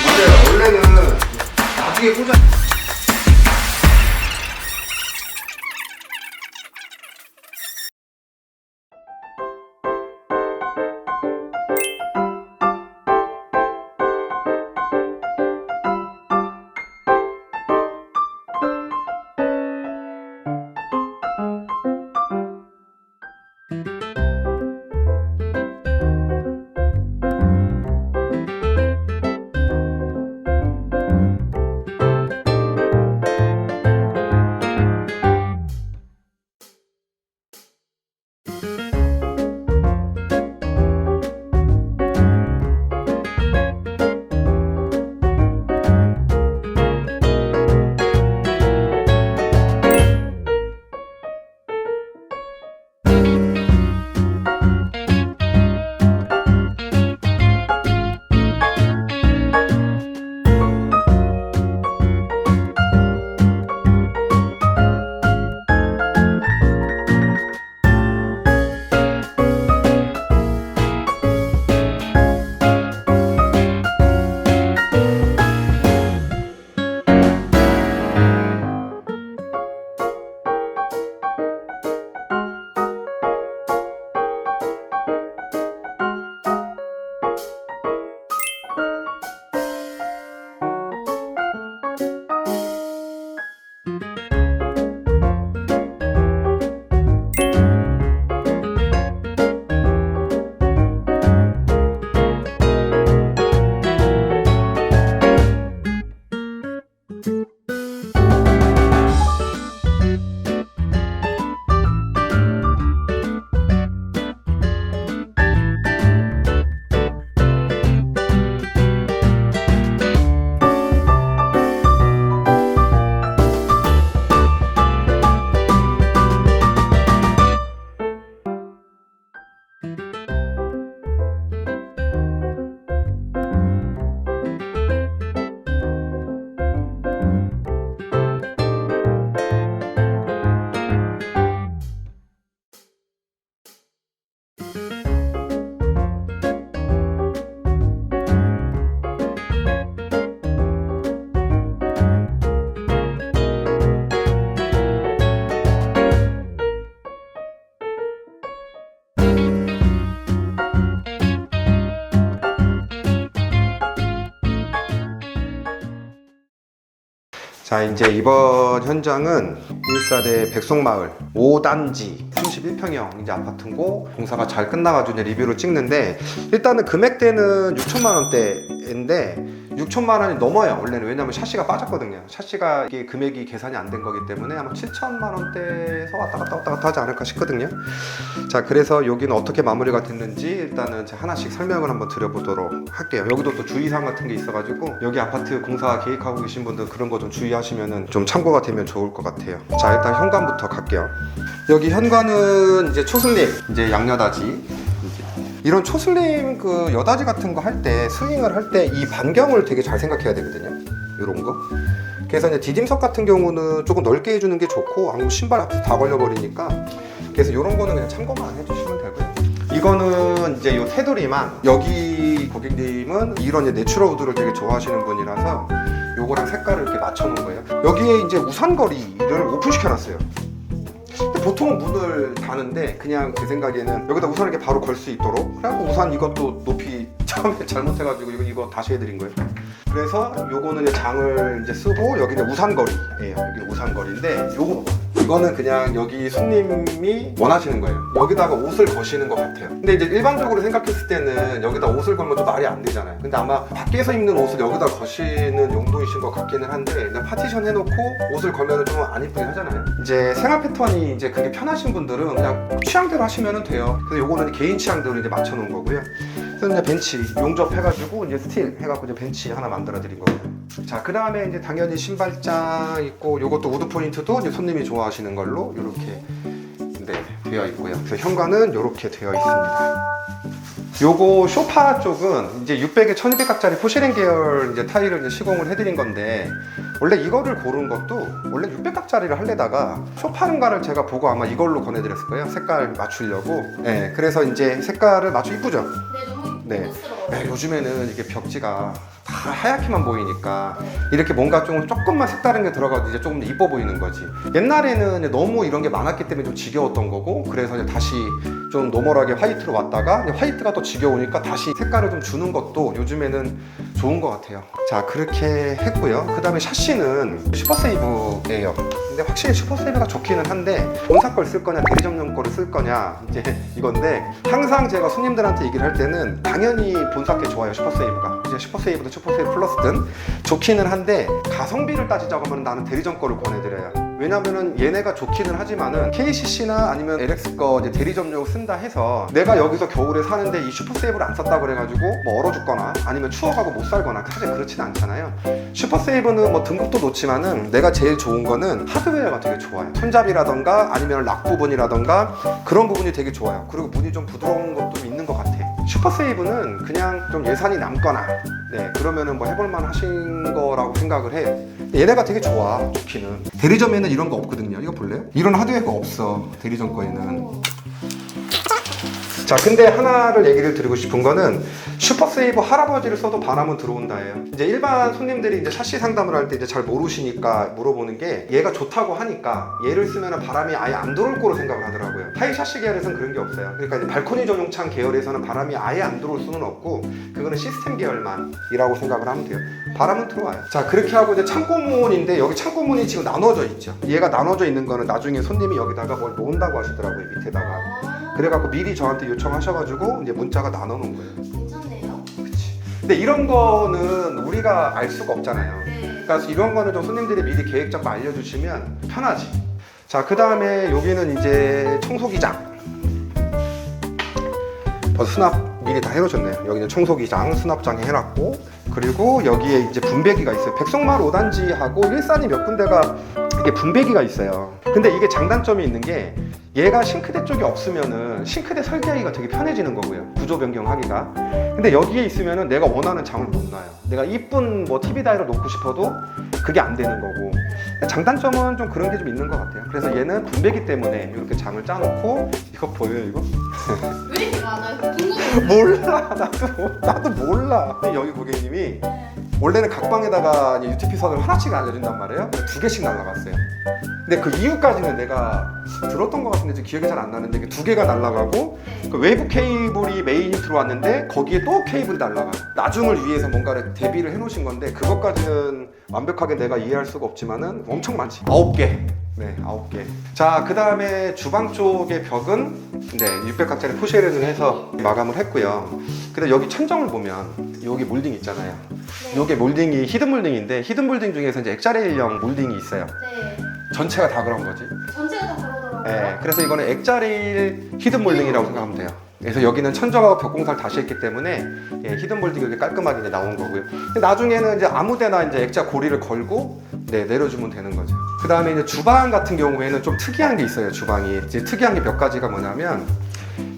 맞아요. 원래는 나중에 꽂아. 자, 이제 이번 현장은 일산의 백송마을 5단지 31평형 이제 아파트고 공사가 잘 끝나가지고 이제 리뷰를 찍는데, 일단은 금액대는 6천만 원대인데 6천만 원이 넘어요 원래는. 왜냐면 샤시가 빠졌거든요. 샤시가 이게 금액이 계산이 안 된 거기 때문에 아마 7천만 원대에서 왔다 갔다 하지 않을까 싶거든요. 자, 그래서 여기는 어떻게 마무리가 됐는지 일단은 제가 하나씩 설명을 한번 드려보도록 할게요. 여기도 또 주의사항 같은 게 있어가지고 여기 아파트 공사 계획하고 계신 분들 그런 거 좀 주의하시면은 좀 참고가 되면 좋을 것 같아요. 자, 일단 현관부터 갈게요. 여기 현관은 이제 초슬림, 이제 양여다지. 이런 초슬림 그 여다지 같은 거 할 때, 스윙을 할 때 이 반경을 되게 잘 생각해야 되거든요. 이런 거. 그래서 이제 디딤석 같은 경우는 조금 넓게 해주는 게 좋고, 아무 신발 앞에 다 걸려버리니까. 그래서 이런 거는 그냥 참고만 해주시면 되고요. 이거는 이제 요 테두리만, 여기 고객님은 이런 이제 내추럴 우드를 되게 좋아하시는 분이라서 요거랑 색깔을 이렇게 맞춰놓은 거예요. 여기에 이제 우산거리를 오픈시켜놨어요. 보통은 문을 다는데 그냥 제 생각에는 여기다 우산을 이렇게 바로 걸 수 있도록, 그래갖고 우산 이것도 높이 처음에 잘못해가지고 이거 다시 해드린 거예요. 그래서 요거는 이제 장을 이제 쓰고, 여기는 우산거리예요. 여기 우산거리인데 이거는 그냥 여기 손님이 원하시는 거예요. 여기다가 옷을 거시는 것 같아요. 근데 이제 일반적으로 생각했을 때는 여기다 옷을 걸면 좀 말이 안 되잖아요. 근데 아마 밖에서 입는 옷을 여기다 거시는 용도이신 것 같기는 한데, 그냥 파티션 해놓고 옷을 걸면 좀 안 이쁘게 하잖아요. 이제 생활 패턴이 이제 그게 편하신 분들은 그냥 취향대로 하시면 돼요. 그래서 요거는 개인 취향대로 이제 맞춰놓은 거고요. 그래서 이제 벤치 용접해가지고 이제 스틸 해갖고 이제 벤치 하나 만들어 드린 거고요. 자, 그 다음에 이제 당연히 신발장 있고, 요것도 우드 포인트도 이제 손님이 좋아하시는 걸로 이렇게 되어 있고요. 그래서 현관은 이렇게 되어 있습니다. 요거 소파 쪽은 이제 600에 1200각짜리 포시린 계열 이제 타일을 이제 시공을 해드린 건데, 원래 이거를 고른 것도 원래 600각짜리를 하려다가 쇼파른가를 제가 보고 아마 이걸로 권해드렸을 거예요. 색깔 맞추려고. 네, 그래서 이제 색깔을 맞추 이쁘죠? 네, 너무 네. 고급스러워요. 네, 요즘에는 이게 벽지가 다 하얗게만 보이니까 이렇게 뭔가 좀 조금만 색다른 게 들어가도 이제 조금 더 이뻐 보이는 거지. 옛날에는 너무 이런 게 많았기 때문에 좀 지겨웠던 거고, 그래서 이제 다시 좀 노멀하게 화이트로 왔다가 이제 화이트가 또 지겨우니까 다시 색깔을 좀 주는 것도 요즘에는 좋은 것 같아요. 자, 그렇게 했고요. 그 다음에 샤시는 슈퍼세이브예요. 근데 확실히 슈퍼세이브가 좋기는 한데 본사 걸 쓸 거냐 대리점용 거를 쓸 거냐 이제 이건데, 항상 제가 손님들한테 얘기를 할 때는 당연히 본사 게 좋아요. 슈퍼세이브가 이제 슈퍼세이브든 슈퍼세이브 플러스든 좋기는 한데, 가성비를 따지자고 하면 나는 대리점 거를 권해드려요. 왜냐면은 얘네가 좋기는 하지만은 KCC나 아니면 LX 거 이제 대리점용 쓴다 해서 내가 여기서 겨울에 사는데 이 슈퍼세이브를 안 썼다 그래가지고 뭐 얼어 죽거나 아니면 추워가고 못 살거나 사실 그렇진 않잖아요. 슈퍼세이브는 뭐 등급도 놓지만은 내가 제일 좋은 거는 하드웨어가 되게 좋아요. 손잡이라던가 아니면 락 부분이라던가 그런 부분이 되게 좋아요. 그리고 문이 좀 부드러운 것도 좀 있는 것 같아. 슈퍼세이브는 그냥 좀 예산이 남거나 네, 그러면은 뭐 해볼만 하신 거라고 생각을 해요. 얘네가 되게 좋아, 좋기는. 대리점에는 이런 거 없거든요. 이거 볼래요? 이런 하드웨어가 없어, 대리점 거에는. 자, 근데 하나를 얘기를 드리고 싶은 거는 슈퍼세이브 할아버지를 써도 바람은 들어온다예요. 이제 일반 손님들이 이제 샤시 상담을 할 때 이제 잘 모르시니까 물어보는 게, 얘가 좋다고 하니까 얘를 쓰면 바람이 아예 안 들어올 거로 생각을 하더라고요. 하이 샤시 계열에서는 그런 게 없어요. 그러니까 이제 발코니 전용창 계열에서는 바람이 아예 안 들어올 수는 없고, 그거는 시스템 계열만이라고 생각을 하면 돼요. 바람은 들어와요. 자, 그렇게 하고 이제 창고문인데, 여기 창고문이 지금 나눠져 있죠. 얘가 나눠져 있는 거는 나중에 손님이 여기다가 뭘 놓은다고 하시더라고요, 밑에다가. 그래갖고 미리 저한테 요청하셔가지고 이제 문자가 나눠놓은 거예요. 괜찮네요. 그치. 근데 이런 거는 우리가 알 수가 없잖아요. 네. 그러니까 이런 거는 좀 손님들이 미리 계획 잡고 알려주시면 편하지. 자, 그 다음에 여기는 이제 청소기장. 벌써 수납 미리 다 해놓으셨네요. 여기는 청소기장, 수납장 해놨고, 그리고 여기에 이제 분배기가 있어요. 백석마을 5단지하고 일산이 몇 군데가 이게 분배기가 있어요. 근데 이게 장단점이 있는 게, 얘가 싱크대 쪽이 없으면은 싱크대 설계하기가 되게 편해지는 거고요. 구조 변경하기가. 근데 여기에 있으면은 내가 원하는 장을 못 놔요. 내가 이쁜 뭐 TV 다이를 놓고 싶어도 그게 안 되는 거고. 장단점은 좀 그런 게 좀 있는 것 같아요. 그래서 얘는 분배기 때문에 이렇게 장을 짜놓고. 이거 보여요, 이거? 왜 이렇게 많아요? 궁금해요. 몰라, 나도 몰라. 여기 고객님이 원래는 각방에다가 UTP 선을 하나씩 알려준단 말이에요. 2개씩 날라갔어요. 근데 그 이후까지는 내가 들었던 것 같은데 지금 기억이 잘 안 나는데, 2개가 날라가고 그 외부 케이블이 메인이 들어왔는데 거기에 또 케이블이 날라가요. 나중을 위해서 뭔가를 대비를 해놓으신 건데, 그것까지는 완벽하게 내가 이해할 수가 없지만은 엄청 많지. 9개. 네, 9개. 자, 그 다음에 주방 쪽의 벽은 네, 600각짜리 포쉐르를 해서 마감을 했고요. 근데 여기 천정을 보면 여기 몰딩 있잖아요. 네. 요게 몰딩이 히든 몰딩인데, 히든 몰딩 중에서 이제 엑자레일형 몰딩이 있어요. 네. 전체가 다 그런 거지. 전체가 다 그러더라고요. 네, 그래서 이거는 엑자레일 히든 몰딩이라고 생각하면 돼요. 그래서 여기는 천정하고 벽공사를 다시 했기 때문에 예, 히든 몰딩이 이렇게 깔끔하게 이제 나온 거고요. 근데 나중에는 이제 아무데나 이제 액자 고리를 걸고 네, 내려주면 되는 거죠. 그 다음에 이제 주방 같은 경우에는 좀 특이한 게 있어요. 주방이 이제 특이한 게 몇 가지가 뭐냐면,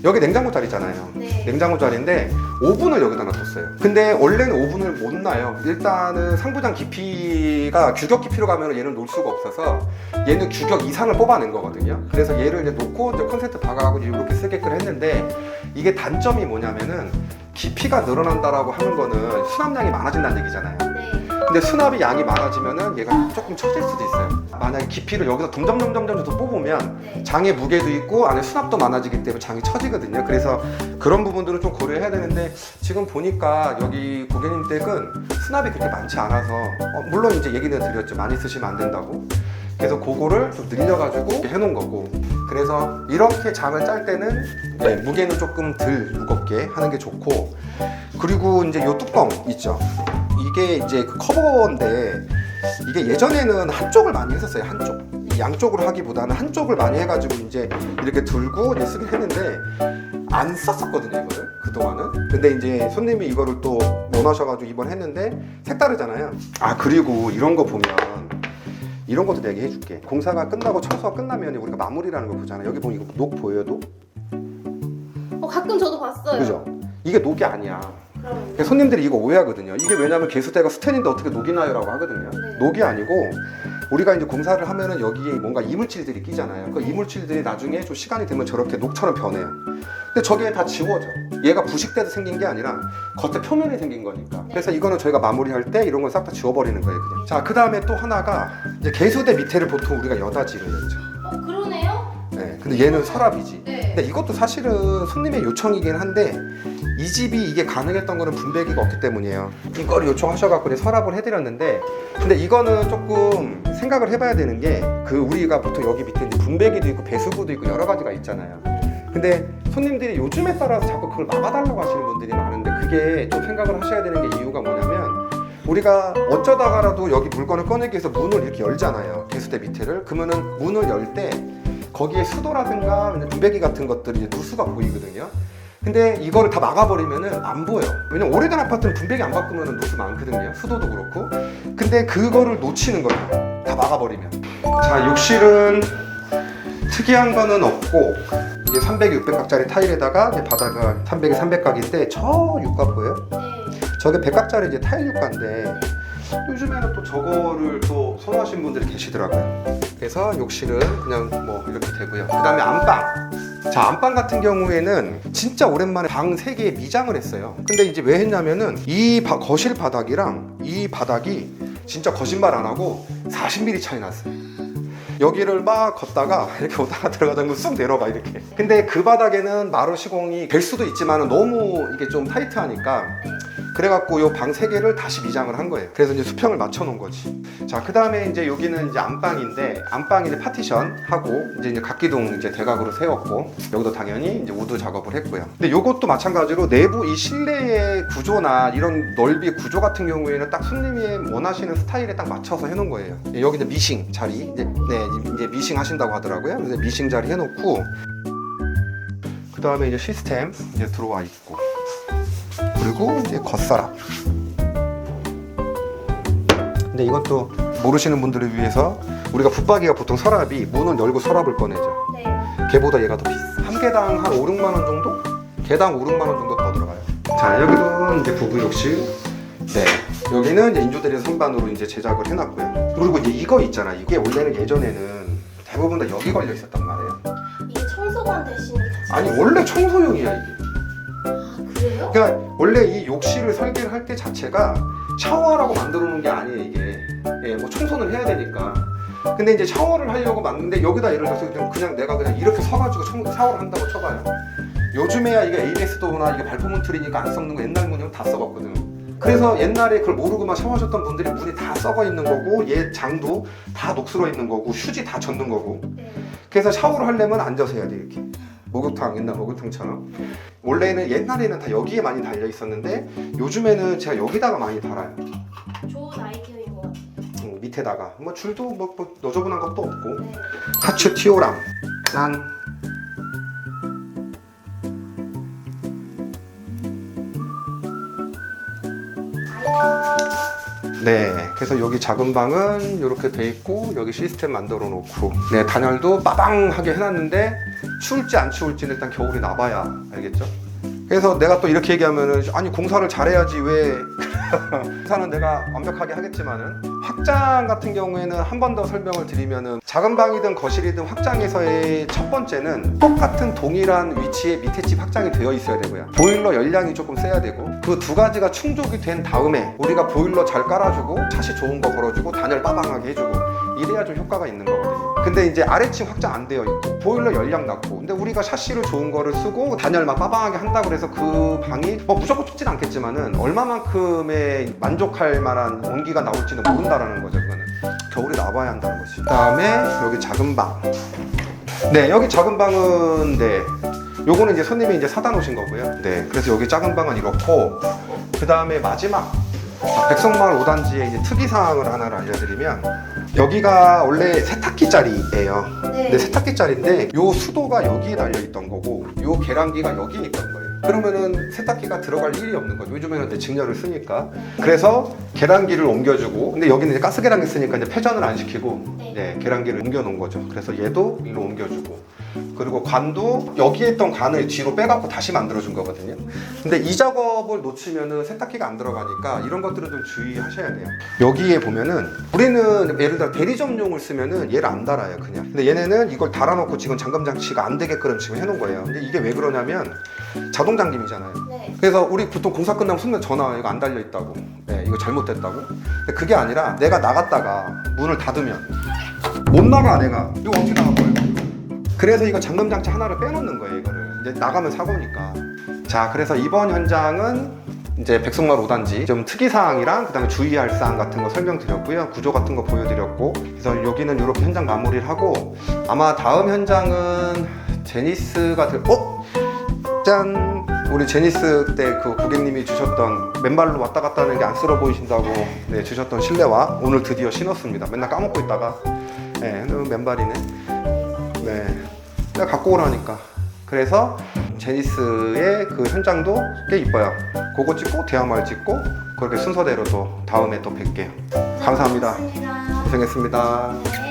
여기 냉장고 자리잖아요. 네. 냉장고 자리인데 오븐을 여기다 놔뒀어요. 근데 원래는 오븐을 못 놔요. 일단은 상부장 깊이가 규격 깊이로 가면 얘는 놓을 수가 없어서 얘는 규격 이상을 뽑아낸 거거든요. 그래서 얘를 이제 놓고 이제 콘센트 박아가지고 이렇게 쓰게끔 했는데, 이게 단점이 뭐냐면은 깊이가 늘어난다라고 하는 거는 수납량이 많아진다는 얘기잖아요. 네. 근데 수납이 양이 많아지면은 얘가 조금 처질 수도 있어요. 만약에 깊이를 여기서 점점점점 더 뽑으면 네. 장의 무게도 있고 안에 수납도 많아지기 때문에 장이 처지거든요. 그래서 그런 부분들을 좀 고려해야 되는데, 지금 보니까 여기 고객님 댁은 수납이 그렇게 많지 않아서 물론 이제 얘기는 드렸죠. 많이 쓰시면 안 된다고. 그래서 그거를 좀 늘려가지고 해놓은 거고. 그래서 이렇게 장을 짤 때는 네, 무게는 조금 덜 무겁게 하는 게 좋고, 그리고 이제 요 뚜껑 있죠. 이게 이제 그 커버인데, 이게 예전에는 한쪽을 많이 했었어요. 한쪽. 양쪽으로 하기보다는 한쪽을 많이 해가지고 이제 이렇게 들고 이제 쓰긴 했는데, 안 썼었거든요, 이거를 그동안은. 근데 이제 손님이 이거를 또 원하셔가지고 이번 했는데 색다르잖아요. 아, 그리고 이런 거 보면 이런 것도 내가 해줄게. 공사가 끝나고 청소가 끝나면 우리가 마무리라는 거 보잖아요. 여기 보면 이거 녹 보여요? 녹? 가끔 저도 봤어요. 그죠? 이게 녹이 아니야. 그럼. 손님들이 이거 오해하거든요. 이게 왜냐면 개수대가 스텐인데 어떻게 녹이 나요라고 하거든요. 네. 녹이 아니고 우리가 이제 공사를 하면은 여기에 뭔가 이물질들이 끼잖아요. 그 이물질들이 나중에 좀 시간이 되면 저렇게 녹처럼 변해요. 근데 저게 다 지워져. 얘가 부식돼서 생긴 게 아니라 겉에 표면에 생긴 거니까. 그래서 이거는 저희가 마무리할 때 이런 걸 싹 다 지워버리는 거예요, 그냥. 자, 그 다음에 또 하나가 이제 개수대 밑에를 보통 우리가 여다지를 했죠. 그러네요? 네, 근데 얘는 서랍이지. 네. 근데 이것도 사실은 손님의 요청이긴 한데 이 집이 이게 가능했던 거는 분배기가 없기 때문이에요. 이걸 요청하셔갖고 이제 서랍을 해드렸는데, 근데 이거는 조금 생각을 해봐야 되는 게 그 우리가 보통 여기 밑에 이제 분배기도 있고 배수구도 있고 여러 가지가 있잖아요. 근데 손님들이 요즘에 따라서 자꾸 그걸 막아달라고 하시는 분들이 많은데, 그게 좀 생각을 하셔야 되는 게 이유가 뭐냐면, 우리가 어쩌다가라도 여기 물건을 꺼내기 위해서 문을 이렇게 열잖아요, 개수대 밑에를. 그러면은 문을 열 때 거기에 수도라든가 분배기 같은 것들이 이제 누수가 보이거든요. 근데 이거를 다 막아버리면은 안 보여. 왜냐면 오래된 아파트는 분배기 안 바꾸면 누수 많거든요, 수도도 그렇고. 근데 그거를 놓치는 거예요, 다 막아버리면. 자, 욕실은 특이한 거는 없고, 이게 300, 600각짜리 타일에다가 이제 바닥은 300에 300각인데 저 육가 보여요? 네. 저게 100각짜리 이제 타일 육가인데 요즘에는 또 저거를 또 선호하시는 분들이 계시더라고요. 그래서 욕실은 그냥 뭐 이렇게 되고요. 그 다음에 안방. 자, 안방 같은 경우에는 진짜 오랜만에 방 3개에 미장을 했어요. 근데 이제 왜 했냐면은 이 거실 바닥이랑 이 바닥이 진짜 거짓말 안 하고 40mm 차이 났어요. 여기를 막 걷다가 이렇게 오다가 들어가다 쑥 내려가 이렇게. 근데 그 바닥에는 마루 시공이 될 수도 있지만 너무 이게 좀 타이트하니까 그래갖고 요 방 3개를 다시 미장을 한 거예요. 그래서 이제 수평을 맞춰 놓은 거지. 자, 그 다음에 이제 여기는 이제 안방인데, 안방 이제 파티션 하고 이제 각기동 이제 대각으로 세웠고, 여기도 당연히 이제 우드 작업을 했고요. 근데 요것도 마찬가지로 내부 이 실내의 구조나 이런 넓이 구조 같은 경우에는 딱 손님이 원하시는 스타일에 딱 맞춰서 해놓은 거예요. 여기 이제 미싱 자리, 이제 미싱 하신다고 하더라고요. 그래서 미싱 자리 해놓고, 그 다음에 이제 시스템 이제 들어와 있고, 그리고 이제 겉서랍. 근데 이것도 모르시는 분들을 위해서, 우리가 붙박이가 보통 서랍이 문을 열고 서랍을 꺼내죠. 네. 걔보다 얘가 더 비싸. 한 개당 한 5, 6만 원 정도? 개당 5, 6만 원 정도 더 들어가요. 자, 여기도 이제 부부 욕실. 네. 여기는 이제 인조대리 선반으로 이제 제작을 해놨고요. 그리고 이제 이거 있잖아. 이게 원래는 예전에는 대부분 다 여기 걸려 있었단 말이에요. 이게 청소관 대신에 같이. 아니, 원래 청소용이야 이게. 아, 그래요? 그러니까 원래 이 욕실을 설계를 할 때 자체가 샤워하라고 만들어 놓은 게 아니에요, 이게. 예, 뭐 청소는 해야 되니까. 근데 이제 샤워를 하려고 만드는데, 여기다 예를 들어서 그냥 내가 그냥 이렇게 서가지고 샤워를 한다고 쳐봐요. 요즘에야 이게 ABS 도어나 이게 발포문 틀이니까 안 썩는 거, 옛날 문이면 다 썩었거든. 그래서 옛날에 그걸 모르고만 샤워하셨던 분들이 문이 다 썩어 있는 거고, 얘 장도 다 녹슬어 있는 거고, 휴지 다 젖는 거고. 네. 그래서 샤워를 하려면 앉아서 해야 돼, 이렇게. 목욕탕, 옛날 목욕탕처럼. 원래는 옛날에는 다 여기에 많이 달려 있었는데, 요즘에는 제가 여기다가 많이 달아요. 좋은 아이디어인 것 같아요. 밑에다가 뭐 줄도 뭐 너저분한 것도 없고. 네. 하츠 티오람 짠. 네, 그래서 여기 작은 방은 이렇게 돼 있고, 여기 시스템 만들어 놓고, 네, 단열도 빠방하게 해놨는데 추울지 안 추울지는 일단 겨울이 나봐야 알겠죠? 그래서 내가 또 이렇게 얘기하면은, 아니 공사를 잘해야지 왜 공사는 내가 완벽하게 하겠지만은, 확장 같은 경우에는 한 번 더 설명을 드리면은, 작은 방이든 거실이든 확장에서의 첫 번째는 똑같은 동일한 위치에 밑에 집 확장이 되어 있어야 되고요. 보일러 열량이 조금 세야 되고, 그 두 가지가 충족이 된 다음에 우리가 보일러 잘 깔아주고 샷이 좋은 거 걸어주고 단열 빠방하게 해주고, 이래야 좀 효과가 있는 거거든요. 근데 이제 아래층 확장 안 되어 있고 보일러 열량 낮고, 근데 우리가 샤시를 좋은 거를 쓰고 단열만 빠방하게 한다고 해서 그 방이 뭐 무조건 춥진 않겠지만은 얼마만큼의 만족할 만한 온기가 나올지는 모른다라는 거죠. 그거는 겨울에 나와야 한다는 거지. 그 다음에 여기 작은 방. 네, 여기 작은 방은 네, 요거는 이제 손님이 이제 사다 놓으신 거고요. 네, 그래서 여기 작은 방은 이렇고, 그 다음에 마지막 백성마을 5단지의 이제 특이사항을 하나를 알려드리면, 여기가 원래 세탁기 자리예요. 네. 근데 세탁기 자리인데 요 수도가 여기에 달려 있던 거고, 요 계량기가 여기에 있던 거예요. 그러면은 세탁기가 들어갈 일이 없는 거죠. 요즘에는 이제 직렬을 쓰니까. 그래서 계량기를 옮겨주고, 근데 여기는 이제 가스 계량기 쓰니까 이제 회전을 안 시키고, 네. 네, 계량기를 옮겨 놓은 거죠. 그래서 얘도 일로 옮겨주고, 그리고 관도 여기에 있던 관을 뒤로 빼갖고 다시 만들어준 거거든요. 근데 이 작업을 놓치면은 세탁기가 안 들어가니까 이런 것들은 좀 주의하셔야 돼요. 여기에 보면은 우리는 예를 들어 대리점용을 쓰면은 얘를 안 달아요, 그냥. 근데 얘네는 이걸 달아놓고 지금 잠금 장치가 안 되게끔 지금 해놓은 거예요. 근데 이게 왜 그러냐면 자동 잠김이잖아요. 네. 그래서 우리 보통 공사 끝나면 순간 전화 이거 안 달려 있다고, 네, 이거 잘못됐다고. 근데 그게 아니라 내가 나갔다가 문을 닫으면 못 나가, 내가. 이거 어떻게 나갈 거예요? 그래서 이거 잠금 장치 하나를 빼놓는 거예요, 이거를. 이제 나가면 사고니까. 자, 그래서 이번 현장은 이제 백석마을 5단지 좀 특이사항이랑 그다음에 주의할 사항 같은 거 설명드렸고요. 구조 같은 거 보여드렸고. 그래서 여기는 이렇게 현장 마무리를 하고, 아마 다음 현장은 제니스가 짠! 우리 제니스 때 그 고객님이 주셨던 맨발로 왔다 갔다 하는 게 안쓰러워 보이신다고, 네, 주셨던 실내화 오늘 드디어 신었습니다. 맨날 까먹고 있다가, 네, 맨발이네. 네, 내가 갖고 오라니까. 그래서 제니스의 그 현장도 꽤 이뻐요. 그거 찍고 대화말 찍고 그렇게 순서대로 또 다음에 또 뵐게요. 감사합니다. 고맙습니다. 고생했습니다. 네.